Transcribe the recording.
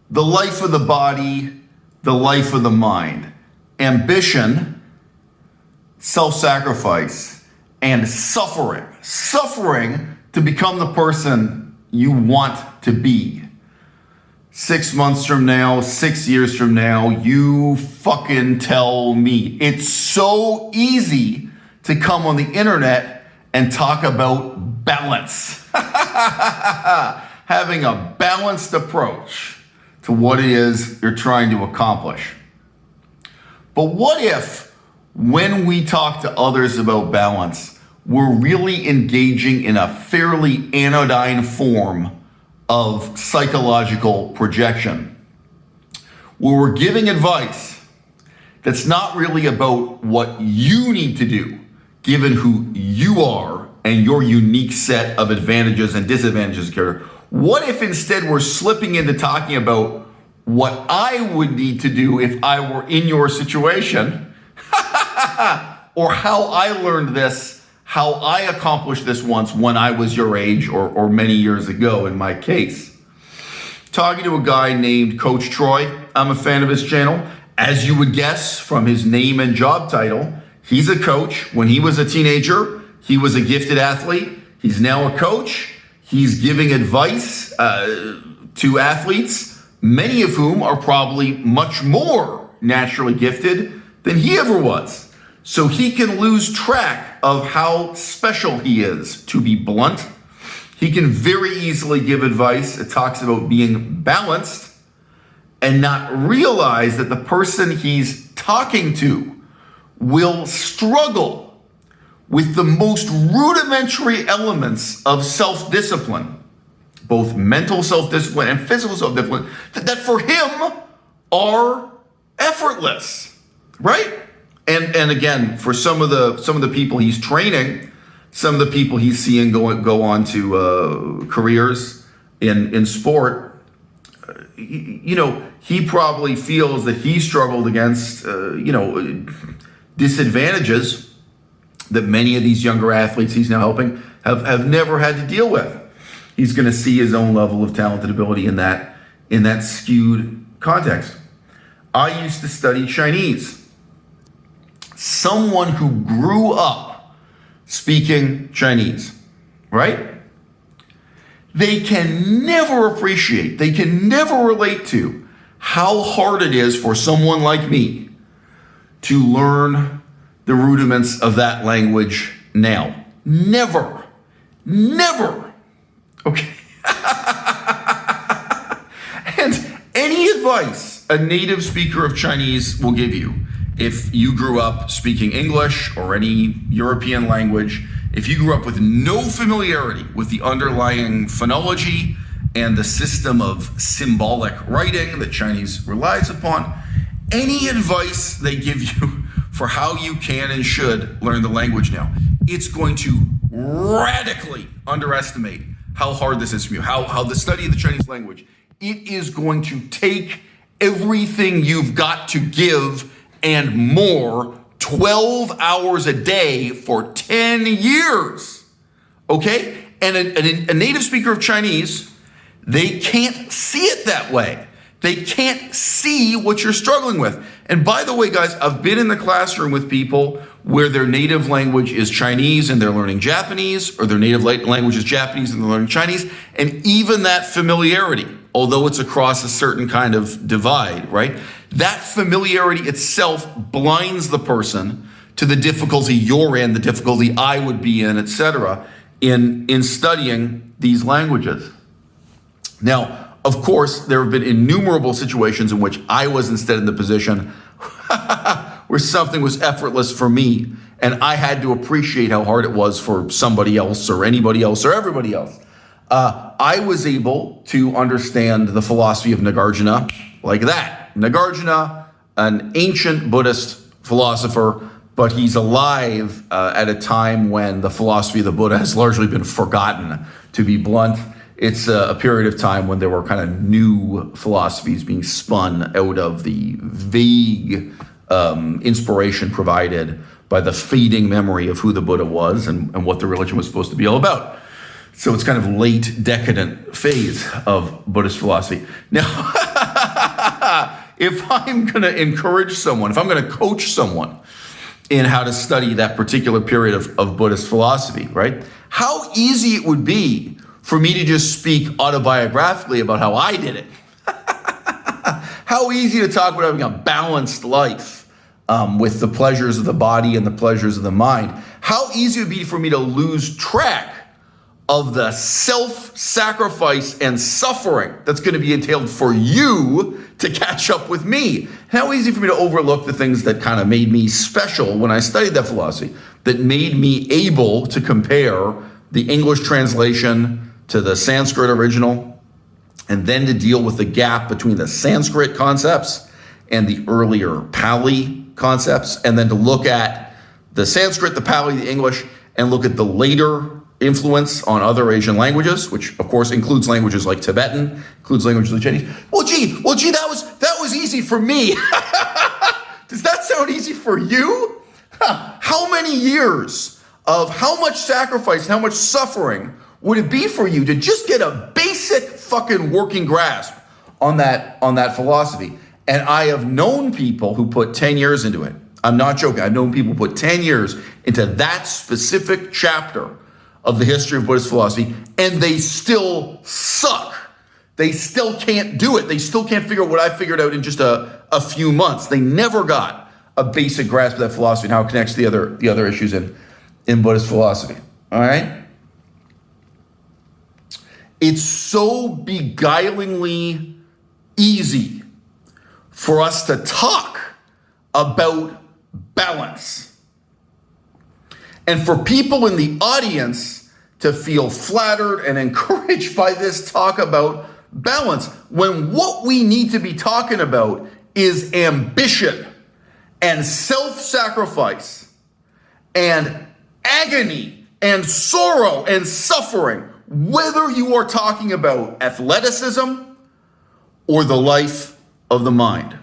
the life of the body, the life of the mind, ambition, self-sacrifice, and suffering. Suffering to become the person you want to be. 6 months from now, 6 years from now, you fucking tell me. It's so easy to come on the internet and talk about balance. Having a balanced approach to what it is you're trying to accomplish. But what if, when we talk to others about balance, we're really engaging in a fairly anodyne form of psychological projection, where we're giving advice that's not really about what you need to do, given who you are and your unique set of advantages and disadvantages. What if instead we're slipping into talking about what I would need to do if I were in your situation, or how I learned this, how I accomplished this once when I was your age or many years ago in my case. Talking to a guy named Coach Troy. I'm a fan of his channel. As you would guess from his name and job title, he's a coach. When he was a teenager, he was a gifted athlete. He's now a coach. He's giving advice to athletes, many of whom are probably much more naturally gifted than he ever was. So he can lose track of how special he is, to be blunt. He can very easily give advice that talks about being balanced and not realize that the person he's talking to will struggle with the most rudimentary elements of self-discipline, both mental self-discipline and physical self-discipline, that for him are effortless, right? And again, for some of the people he's training, some of the people he's seeing go on to careers in sport, he probably feels that he struggled against disadvantages that many of these younger athletes he's now helping have never had to deal with. He's going to see his own level of talented ability in that skewed context. I used to study Chinese. Someone who grew up speaking Chinese, right? They can never appreciate, they can never relate to how hard it is for someone like me to learn the rudiments of that language now. Never. Okay. And any advice a native speaker of Chinese will give you, if you grew up speaking English or any European language, if you grew up with no familiarity with the underlying phonology and the system of symbolic writing that Chinese relies upon, any advice they give you for how you can and should learn the language now, it's going to radically underestimate how hard this is for you, how the study of the Chinese language, it is going to take everything you've got to give and more, 12 hours a day for 10 years, okay? And a native speaker of Chinese, they can't see it that way. They can't see what you're struggling with. And by the way, guys, I've been in the classroom with people where their native language is Chinese and they're learning Japanese, or their native language is Japanese and they're learning Chinese. And even that familiarity, although it's across a certain kind of divide, right? That familiarity itself blinds the person to the difficulty you're in, the difficulty I would be in, etc., in studying these languages. Now, of course, there have been innumerable situations in which I was instead in the position where something was effortless for me, and I had to appreciate how hard it was for somebody else or anybody else or everybody else. I was able to understand the philosophy of Nagarjuna like that. Nagarjuna, an ancient Buddhist philosopher, but he's alive at a time when the philosophy of the Buddha has largely been forgotten, to be blunt. It's a period of time when there were kind of new philosophies being spun out of the vague inspiration provided by the fading memory of who the Buddha was and what the religion was supposed to be all about. So it's kind of late decadent phase of Buddhist philosophy. Now, if I'm going to encourage someone, if I'm going to coach someone in how to study that particular period of Buddhist philosophy, right? How easy it would be for me to just speak autobiographically about how I did it. How easy to talk about having a balanced life with the pleasures of the body and the pleasures of the mind. How easy it would be for me to lose track of the self-sacrifice and suffering that's going to be entailed for you to catch up with me. How easy for me to overlook the things that kind of made me special when I studied that philosophy, that made me able to compare the English translation to the Sanskrit original, and then to deal with the gap between the Sanskrit concepts and the earlier Pali concepts, and then to look at the Sanskrit, the Pali, the English, and look at the later influence on other Asian languages, which of course includes languages like Tibetan, includes languages like Chinese. Well, gee, that was easy for me. Does that sound easy for you? How many years of how much sacrifice and how much suffering would it be for you to just get a basic fucking working grasp on that philosophy? And I have known people who put 10 years into it. I'm not joking. I've known people put 10 years into that specific chapter of the history of Buddhist philosophy, and they still suck. They still can't do it. They still can't figure out what I figured out in just a few months. They never got a basic grasp of that philosophy and how it connects to the other issues in Buddhist philosophy. All right? It's so beguilingly easy for us to talk about balance. And for people in the audience to feel flattered and encouraged by this talk about balance, when what we need to be talking about is ambition and self-sacrifice and agony and sorrow and suffering, whether you are talking about athleticism or the life of the mind.